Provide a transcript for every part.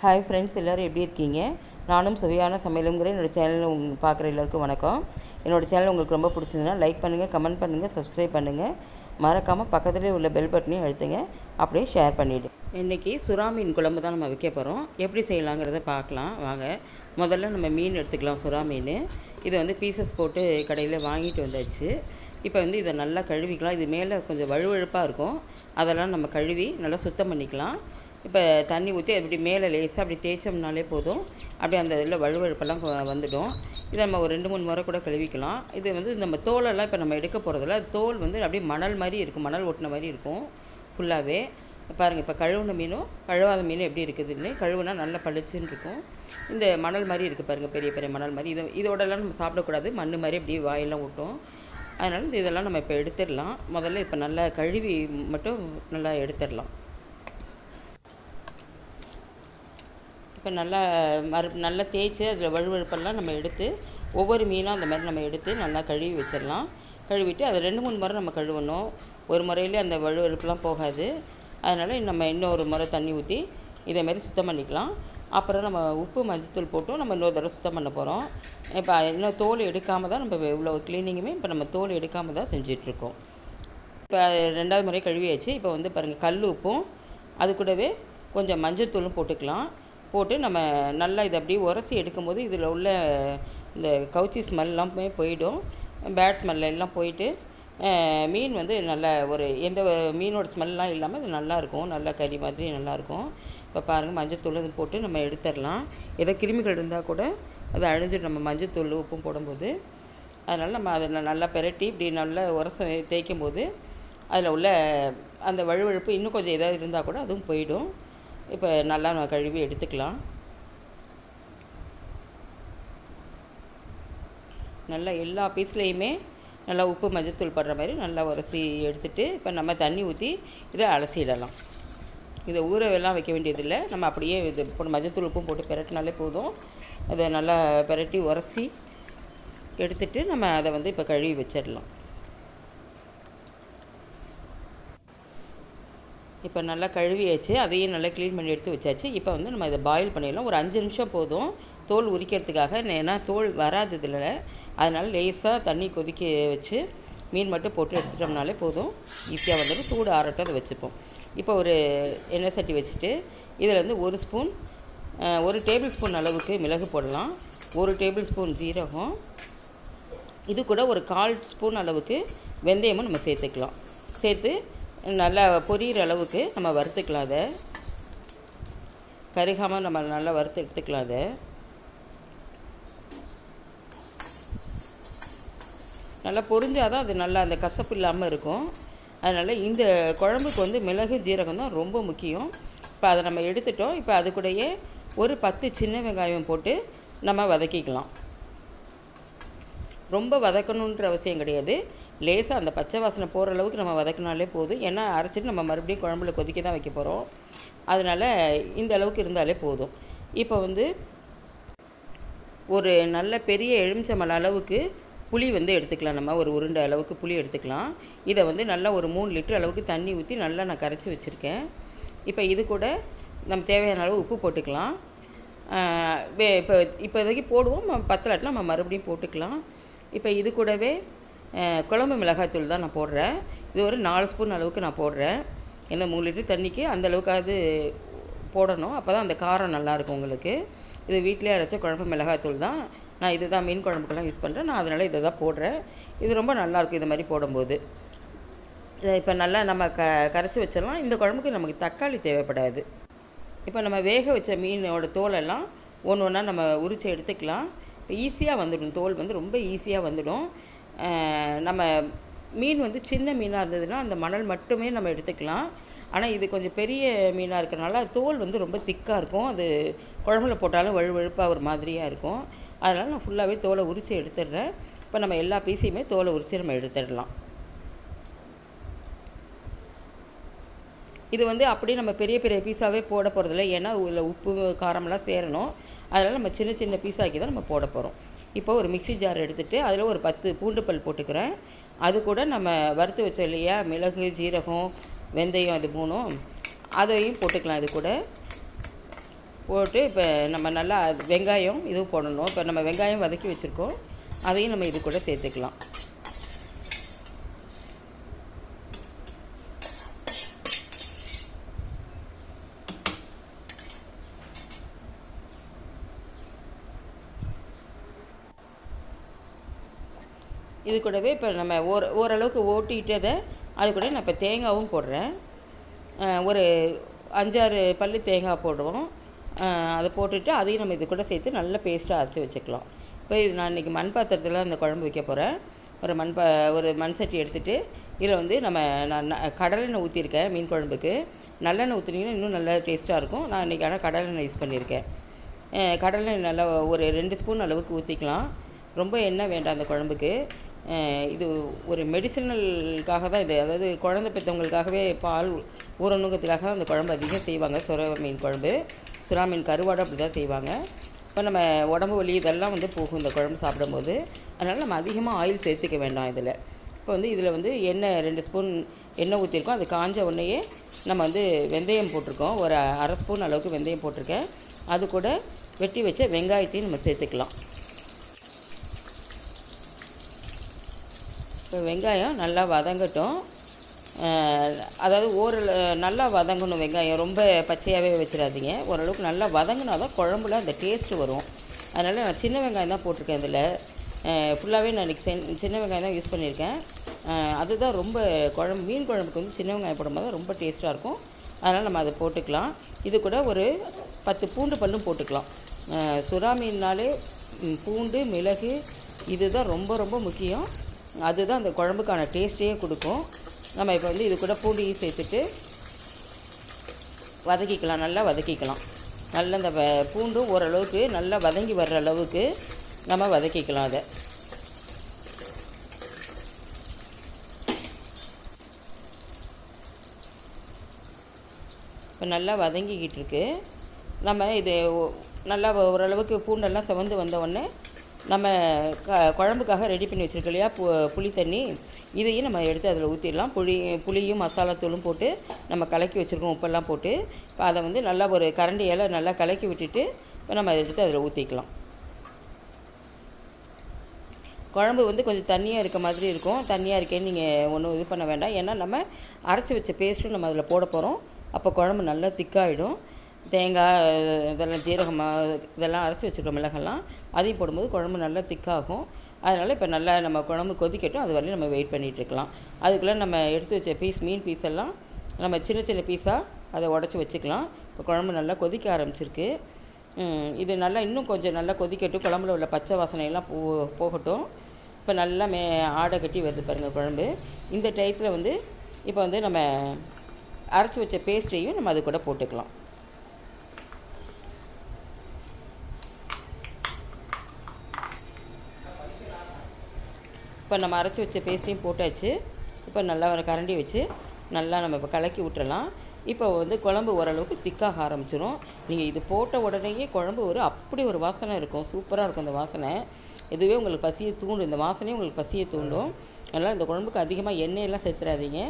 Hi friends, எல்லோரும் எப்படி இருக்கீங்க? நானும் சுவையான சமையலுங்கிற என்னோடய சேனலில் பார்க்குற எல்லாருக்கும் வணக்கம். என்னோடய சேனல் உங்களுக்கு ரொம்ப பிடிச்சதுன்னா லைக் பண்ணுங்கள், கமெண்ட் பண்ணுங்கள், சப்ஸ்கிரைப் பண்ணுங்கள். மறக்காமல் பக்கத்துலேயே உள்ள பெல் பட்டனையும் அழுத்துங்க. அப்படியே ஷேர் பண்ணிவிடு. இன்றைக்கி சுறா மீன் குழம்பு தான் நம்ம வைக்க போகிறோம். எப்படி செய்யலாங்கிறத பார்க்கலாம் வாங்க. முதல்ல நம்ம மீன் எடுத்துக்கலாம். சுறா மீன் இதை பீசஸ் போட்டு கடையில் வாங்கிட்டு வந்தாச்சு. இப்போ இதை நல்லா கழுவிக்கலாம். இது மேலே கொஞ்சம் வழுவழுப்பாக இருக்கும். அதெல்லாம் நம்ம கழுவி நல்லா சுத்தம் பண்ணிக்கலாம். இப்போ தண்ணி ஊற்றி அப்படி மேலே லேசாக அப்படி தேய்ச்சோம்னாலே போதும். அப்படி அந்த இதில் வழுவழுப்பெல்லாம் வந்துடும். இதை நம்ம ஒரு 2-3 முறை கூட கழுவிக்கலாம். இது நம்ம தோலெல்லாம் இப்போ நம்ம எடுக்க போகிறதில்ல. தோல் அப்படியே மணல் மாதிரி இருக்கும், மணல் ஒட்டின மாதிரி இருக்கும் ஃபுல்லாகவே. பாருங்கள், இப்போ கழுவுன மீனும் கழுவாத மீனும் எப்படி இருக்குதுன்னு. கழுவுனா நல்லா பளிச்சுன்னு இருக்கும். இந்த மணல் மாதிரி இருக்குது பாருங்கள், பெரிய பெரிய மணல் மாதிரி. இதோடலாம் நம்ம சாப்பிடக்கூடாது. மண் மாதிரி அப்படியே வாயெல்லாம் விட்டோம். அதனால் இதெல்லாம் நம்ம இப்போ எடுத்துடலாம். முதல்ல இப்போ நல்லா கழுவி மட்டும் நல்லா எடுத்துடலாம். இப்போ நல்லா தேய்ச்சி அதில் வழுவழுப்பெல்லாம் நம்ம எடுத்து ஒவ்வொரு மீனும் அந்த மாதிரி நம்ம எடுத்து நல்லா கழுவி வச்சிடலாம். கழுவிட்டு அதை 2-3 முறை நம்ம கழுவணும். ஒரு முறையிலே அந்த வழுவழுப்புலாம் போகாது. அதனால் நம்ம இன்னொரு முறை தண்ணி ஊற்றி இதேமாரி சுத்தம் பண்ணிக்கலாம். அப்புறம் நம்ம உப்பு மஞ்சத்தூள் போட்டும் நம்ம இன்னொரு தடவை சுத்தம் பண்ண போகிறோம். இப்போ இன்னும் தோல் எடுக்காமல் தான் நம்ம இவ்வளோ க்ளீனிங்குமே இப்போ நம்ம தோல் எடுக்காமல் தான் செஞ்சிட்ருக்கோம். இப்போ 2வது முறை கழுவியாச்சு. இப்போ பாருங்கள், கல் உப்பும் அது கூடவே கொஞ்சம் மஞ்சத்தூளும் போட்டுக்கலாம். போட்டு நம்ம நல்லா இதை அப்படியே உரசி எடுக்கும்போது இதில் உள்ள இந்த கவுச்சி ஸ்மெல்லாம் போயிடும். பேட் ஸ்மெல் எல்லாம் போயிட்டு மீன் நல்லா எந்த மீனோட ஸ்மெல்லாம் இல்லாமல் இது நல்லாயிருக்கும். நல்லா கறி மாதிரி நல்லாயிருக்கும். இப்போ பாருங்கள், மஞ்சத்தூள் இது போட்டு நம்ம எடுத்துடலாம். ஏதோ கிருமிகள் இருந்தால் கூட அதை அழிஞ்சிட்டு நம்ம மஞ்சத்தூள் உப்பும் போடும்போது. அதனால் நம்ம அதை நல்லா பெரட்டி இப்படி நல்லா தேய்க்கும் போது அதில் உள்ள அந்த வழுவழுப்பு இன்னும் கொஞ்சம் ஏதாவது இருந்தால் கூட அதுவும் போயிடும். இப்போ நல்லா நம்ம கழுவி எடுத்துக்கலாம். நல்லா எல்லா பீஸ்லேயுமே நல்லா உப்பு மஞ்சத்தூள் படுற மாதிரி நல்லா உரசி எடுத்துகிட்டு இப்போ நம்ம தண்ணி ஊற்றி இதை அலசிடலாம். இதை ஊறவெல்லாம் வைக்க வேண்டியதில்லை. நம்ம அப்படியே இது போட்டு மஞ்சத்தூள் உப்பும் போட்டு பெரட்டினாலே போதும். அதை நல்லா பெரட்டி உரசி எடுத்துகிட்டு நம்ம அதை இப்போ கழுவி வச்சிடலாம். இப்போ நல்லா கழுவியாச்சு. அதையும் நல்லா க்ளீன் பண்ணி எடுத்து வச்சாச்சு. இப்போ நம்ம இதை பாயில் பண்ணிடலாம். ஒரு 5 நிமிஷம் போதும் தோல் உரிக்கிறதுக்காக. ஏன்னா தோல் வராது இதில். அதனால் லேசாக தண்ணி கொதிக்க வச்சு மீன் மட்டும் போட்டு எடுத்துட்டோம்னாலே போதும். ஈஸியாக சூடு ஆறட்டும் அதை வச்சுப்போம். இப்போ ஒரு எண்ணெய் சட்டி வச்சுட்டு இதில் 1 டேபிள் ஸ்பூன் அளவுக்கு மிளகு போடலாம். 1 டேபிள் ஸ்பூன் ஜீரகம், இது கூட ஒரு 1/4 ஸ்பூன் அளவுக்கு வெந்தயமும் நம்ம சேர்த்துக்கலாம். சேர்த்து நல்லா பொரியிற அளவுக்கு நம்ம வறுத்துக்கலாம். அதை கருகாமல் நம்ம நல்லா வறுத்து எடுத்துக்கலாம். அதை நல்லா பொரிஞ்சாதான் அது நல்லா அந்த கசப்பு இல்லாமல் இருக்கும். அதனால் இந்த குழம்புக்கு மிளகு ஜீரகம் தான் ரொம்ப முக்கியம். இப்போ அதை நம்ம எடுத்துட்டோம். இப்போ அது கூடயே ஒரு 10 சின்ன வெங்காயம் போட்டு நம்ம வதக்கிக்கலாம். ரொம்ப வதக்கணுன்ற அவசியம் கிடையாது. லேசாக அந்த பச்சை வாசனை போகிற அளவுக்கு நம்ம வதக்கினாலே போதும். ஏன்னா அரைச்சிட்டு நம்ம மறுபடியும் குழம்புல கொதிக்க தான் வைக்க போகிறோம். அதனால் இந்த அளவுக்கு இருந்தாலே போதும். இப்போ ஒரு நல்ல பெரிய எலுமிச்சம்பழம் அளவுக்கு புளி எடுத்துக்கலாம். நம்ம ஒரு உருண்டை அளவுக்கு புளி எடுத்துக்கலாம். இதை நல்லா ஒரு 3 லிட்டர் அளவுக்கு தண்ணி ஊற்றி நல்லா நான் கரைச்சி வச்சுருக்கேன். இப்போ இது கூட நம்ம தேவையான அளவு உப்பு போட்டுக்கலாம். இப்போதைக்கு போடுவோம். பத்தலாட்டினா நம்ம மறுபடியும் போட்டுக்கலாம். இப்போ இது கூடவே குழம்பு மிளகாய்த்தூள் தான் நான் போடுறேன். இது ஒரு 4 ஸ்பூன் அளவுக்கு நான் போடுறேன். ஏன்னா 3 லிட்டர் தண்ணிக்கு அந்த அளவுக்காவது போடணும். அப்போ தான் அந்த காரம் நல்லாயிருக்கும் உங்களுக்கு. இது வீட்டிலே அரைச்ச குழம்பு மிளகாய்த்தூள் தான். நான் இது தான் மீன் குழம்புக்கெல்லாம் யூஸ் பண்ணுறேன். நான் அதனால் இதை தான் போடுறேன். இது ரொம்ப நல்லாயிருக்கும் இது மாதிரி போடும்போது. இதை இப்போ நல்லா நம்ம கரைச்சி வச்சிடலாம். இந்த குழம்புக்கு நமக்கு தக்காளி தேவைப்படாது. இப்போ நம்ம வேக வச்ச மீனோட தோலெல்லாம் ஒன்று ஒன்றா நம்ம உரித்து எடுத்துக்கலாம். இப்போ ஈஸியாக வந்துடும். தோல் ரொம்ப ஈஸியாக வந்துடும். நம்ம மீன் சின்ன மீனாக இருந்ததுன்னா அந்த மணல் மட்டுமே நம்ம எடுத்துக்கலாம். ஆனால் இது கொஞ்சம் பெரிய மீனாக இருக்கிறனால தோல் ரொம்ப திக்காக இருக்கும். அது குழம்புல போட்டாலும் வழுவழுப்பாக ஒரு மாதிரியாக இருக்கும். அதனால் நான் ஃபுல்லாகவே தோலை உரித்து எடுத்துடுறேன். இப்போ நம்ம எல்லா பீஸையுமே தோலை உரித்து நம்ம எடுத்துடலாம். இது அப்படியே நம்ம பெரிய பெரிய பீஸாகவே போட போகிறதில்ல. ஏன்னா இதில் உப்பு காரமெல்லாம் சேரணும். அதனால் நம்ம சின்ன சின்ன பீஸாக்கி தான் நம்ம போட போகிறோம். இப்போ ஒரு மிக்ஸி ஜார் எடுத்துகிட்டு அதில் ஒரு 10 பூண்டு பல் போட்டுக்கிறேன். அது கூட நம்ம வறுத்து வச்சோம் இல்லையா, மிளகு ஜீரகம் வெந்தயம், அது 3 அதையும் போட்டுக்கலாம். இது கூட போட்டு இப்போ நம்ம நல்லா வெங்காயம் இதுவும் போடணும். இப்போ நம்ம வெங்காயம் வதக்கி வச்சுருக்கோம், அதையும் நம்ம இது கூட சேர்த்துக்கலாம். இது கூடவே இப்போ நம்ம ஓரளவுக்கு ஓட்டிட்டதை அது கூட நான் இப்போ தேங்காயும் போடுறேன். ஒரு 5-6 பல் தேங்காய் போடுவோம். அதை போட்டுட்டு அதையும் நம்ம இது கூட சேர்த்து நல்ல பேஸ்ட்டாக அரைச்சி வச்சுக்கலாம். இப்போ இது நான் இன்றைக்கி மண் பாத்திரத்தில் அந்த குழம்பு வைக்க போகிறேன். ஒரு மண் சட்டி எடுத்துகிட்டு இதில் நான் கடலெண்ணெய் ஊற்றிருக்கேன். மீன் குழம்புக்கு நல்லெண்ணெய் ஊற்றினீங்கன்னா இன்னும் நல்லா டேஸ்ட்டாக இருக்கும். நான் இன்றைக்கி ஆனால் கடலெண்ணெய் யூஸ் பண்ணியிருக்கேன். கடலெண்ணெய் நல்லா ஒரு 2 ஸ்பூன் அளவுக்கு ஊற்றிக்கலாம். ரொம்ப எண்ணெய் வேண்டாம் அந்த குழம்புக்கு. இது ஒரு மெடிசினலுக்காக தான் இது, அதாவது குழந்தை பெற்றவங்களுக்காகவே பால் ஊறணுங்கிறதுக்காக தான் அந்த குழம்பு அதிகம் செய்வாங்க. சுறா மீன் குழம்பு, சுறா மீன் கருவாடு அப்படி தான் செய்வாங்க. இப்போ நம்ம உடம்பு வலி இதெல்லாம் போகும் இந்த குழம்பு சாப்பிடும்போது. அதனால் நம்ம அதிகமாக ஆயில் சேர்த்துக்க வேண்டாம் இதில். இப்போ இதில் எண்ணெய் 2 ஸ்பூன் எண்ணெய் ஊற்றிருக்கோம். அது காஞ்ச உடனேயே நம்ம வெந்தயம் போட்டிருக்கோம். ஒரு 1/2 ஸ்பூன் அளவுக்கு வெந்தயம் போட்டிருக்கேன். அது கூட வெட்டி வச்ச வெங்காயத்தையும் நம்ம சேர்த்துக்கலாம். இப்போ வெங்காயம் நல்லா வதங்கட்டும். அதாவது நல்லா வதங்கணும் வெங்காயம். ரொம்ப பச்சையாகவே வச்சிடாதீங்க. ஓரளவுக்கு நல்லா வதங்கினா தான் குழம்புல அந்த டேஸ்ட்டு வரும். அதனால் நான் சின்ன வெங்காயம் தான் போட்டிருக்கேன் இதில். ஃபுல்லாகவே நான் இன்றைக்கி சின்ன வெங்காயம் தான் யூஸ் பண்ணியிருக்கேன். அதுதான் ரொம்ப மீன் குழம்புக்கு சின்ன வெங்காயம் போடும்போது தான் ரொம்ப டேஸ்ட்டாக இருக்கும். அதனால் நம்ம அதை போட்டுக்கலாம். இது கூட ஒரு 10 பூண்டு பல்லும் போட்டுக்கலாம். சுறா மீன்னாலே பூண்டு, மிளகு இதுதான் ரொம்ப ரொம்ப முக்கியம். அதுதான் அந்த குழம்புக்கான டேஸ்ட்டையே கொடுக்கும். நம்ம இப்போ இது கூட பூண்டையும் சேர்த்துட்டு வதக்கிக்கலாம். நல்லா வதக்கிக்கலாம். நல்லா இந்த பூண்டும் ஓரளவுக்கு நல்லா வதங்கி வர்ற அளவுக்கு நம்ம வதக்கிக்கலாம். அதை இப்போ நல்லா வதங்கிக்கிட்டு இருக்கு. நம்ம இது நல்லா ஓரளவுக்கு பூண்டெல்லாம் செவந்து வந்த உடனே நம்ம குழம்புக்காக ரெடி பண்ணி வச்சுருக்கோம் இல்லையா புளி தண்ணி, இதையும் நம்ம எடுத்து அதில் ஊற்றிடலாம். புளியும் மசாலாத்தூளும் போட்டு நம்ம கலக்கி வச்சுருக்கோம், உப்பெல்லாம் போட்டு. இப்போ அதை நல்லா ஒரு கரண்டியால் நல்லா கலக்கி விட்டுட்டு இப்போ நம்ம அதை எடுத்து அதில் ஊற்றிக்கலாம். குழம்பு கொஞ்சம் தண்ணியாக இருக்க மாதிரி இருக்கும். தண்ணியாக இருக்கேன்னு நீங்கள் ஒன்றும் இது பண்ண வேண்டாம். ஏன்னா நம்ம அரைச்சி வச்ச பேஸ்ட்டும் நம்ம அதில் போட போகிறோம். அப்போ குழம்பு நல்லா திக்காகிடும். தேங்காய் இதெல்லாம் ஜீரகமாக இதெல்லாம் அரைச்சி வச்சுருக்கோம், மிளகெல்லாம் அதையும் போடும்போது குழம்பு நல்லா திக்காகும். அதனால் இப்போ நல்லா நம்ம குழம்பு கொதிக்கட்டும். அது வரையும் நம்ம வெயிட் பண்ணிகிட்ருக்கலாம். அதுக்குள்ளே நம்ம எடுத்து வச்ச மீன் பீஸ் எல்லாம் நம்ம சின்ன சின்ன பீஸாக அதை உடச்சி வச்சுக்கலாம். இப்போ குழம்பு நல்லா கொதிக்க ஆரம்பிச்சிருக்கு. இது நல்லா இன்னும் கொஞ்சம் நல்லா கொதிக்கட்டும். குழம்புல உள்ள பச்சை வாசனையெல்லாம் போகட்டும். இப்போ நல்லா ஆடை கட்டி வருது பாருங்கள் குழம்பு. இந்த டயத்தில் இப்போ நம்ம அரைச்சி வச்ச பேஸ்ட்டையும் நம்ம அது கூட போட்டுக்கலாம். இப்போ நம்ம அரைச்சி வச்ச பேஸ்ட்டையும் போட்டாச்சு. இப்போ நல்லா ஒரு கரண்டி வச்சு நல்லா நம்ம இப்போ கலக்கி விட்டுறலாம். இப்போ குழம்பு ஓரளவுக்கு திக்காக ஆரம்பிச்சிடும். நீங்கள் இது போட்ட உடனேயே குழம்பு அப்படி ஒரு வாசனை இருக்கும். சூப்பராக இருக்கும் இந்த வாசனை. இதுவே உங்களுக்கு பசியை தூண்டும். இந்த வாசனையும் உங்களுக்கு பசியை தூண்டும். அதனால் இந்த குழம்புக்கு அதிகமாக எண்ணெயெல்லாம் சேர்த்துறாதீங்க.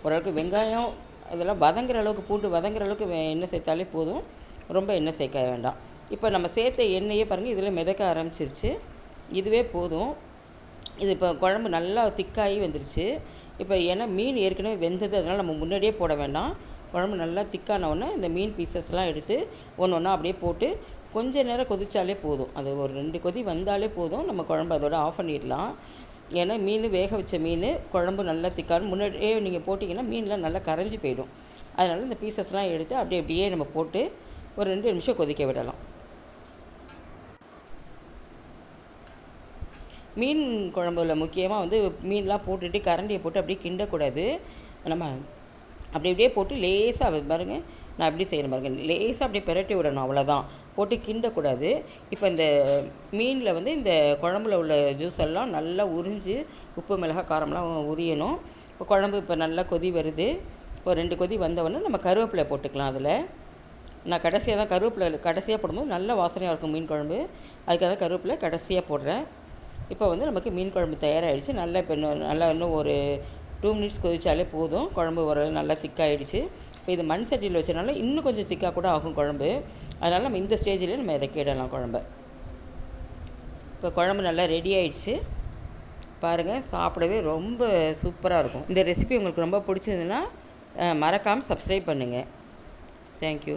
ஓரளவுக்கு வெங்காயம் இதெல்லாம் வதங்குற அளவுக்கு, பூண்டு வதங்குற அளவுக்கு எண்ணெய் சேர்த்தாலே போதும். ரொம்ப எண்ணெய் சேர்க்க வேண்டாம். இப்போ நம்ம சேர்த்த எண்ணெயே பாருங்கள் இதில் மிதக்க ஆரம்பிச்சிருச்சு. இதுவே போதும். இது இப்போ குழம்பு நல்லா திக்காகி வந்துருச்சு. இப்போ ஏன்னா மீன் ஏற்கனவே வெந்தது, அதனால் நம்ம முன்னாடியே போட வேண்டாம். குழம்பு நல்லா திக்கானவுடனே இந்த மீன் பீசஸ்லாம் எடுத்து ஒன்று ஒன்றா அப்படியே போட்டு கொஞ்சம் நேரம் கொதித்தாலே போதும். அது ஒரு 2 கொதி வந்தாலே போதும். நம்ம குழம்பு அதோட ஆஃப் பண்ணிடலாம். ஏன்னா மீன் வேக வச்ச மீன் குழம்பு நல்லா திக்கான முன்னாடியே நீங்கள் போட்டிங்கன்னா மீன்லாம் நல்லா கரைஞ்சி போயிடும். அதனால் இந்த பீசஸ்லாம் எடுத்து அப்படியே நம்ம போட்டு ஒரு 2 நிமிஷம் கொதிக்க விடலாம். மீன் குழம்புல முக்கியமாக மீன்லாம் போட்டுட்டு கரண்டியை போட்டு அப்படியே கிண்டக்கூடாது. நம்ம அப்படியே போட்டு லேசாக பாருங்கள், நான் எப்படி செய்கிறேன் பாருங்கள், லேசாக அப்படியே பிரட்டி விடணும், அவ்வளோதான். போட்டு கிண்டக்கூடாது. இப்போ இந்த மீனில் இந்த குழம்புல உள்ள ஜூஸ் எல்லாம் நல்லா உறிஞ்சு உப்பு மிளகாய் காரம்லாம் உரியணும். இப்போ குழம்பு இப்போ நல்லா கொதி வருது. இப்போ 2 கொதி வந்தவொடனே நம்ம கருவேப்பிலை போட்டுக்கலாம். அதில் நான் கடைசியாக தான் கடைசியாக போடும்போது நல்ல வாசனையாக இருக்கும் மீன் குழம்பு. அதுக்காக தான் கருவேப்பிலை கடைசியாக போடுறேன். இப்போ நமக்கு மீன் குழம்பு தயாராகிடுச்சு. நல்லா இப்போ இன்னும் ஒரு 2 மினிட்ஸ் கொதிச்சாலே போதும். குழம்பு ஓரளவு நல்லா திக்காயிடுச்சு. இப்போ இது மண் சட்டியில் வச்சனால இன்னும் கொஞ்சம் திக்காக கூட ஆகும் குழம்பு. அதனால் நம்ம இந்த ஸ்டேஜ்லேயே நம்ம இறக்கிடலாம் குழம்ப. இப்போ குழம்பு நல்லா ரெடி ஆயிடுச்சு. பாருங்கள், சாப்பிடவே ரொம்ப சூப்பராக இருக்கும். இந்த ரெசிபி உங்களுக்கு ரொம்ப பிடிச்சிருந்துன்னா மறக்காமல் சப்ஸ்கிரைப் பண்ணுங்கள். தேங்க்யூ.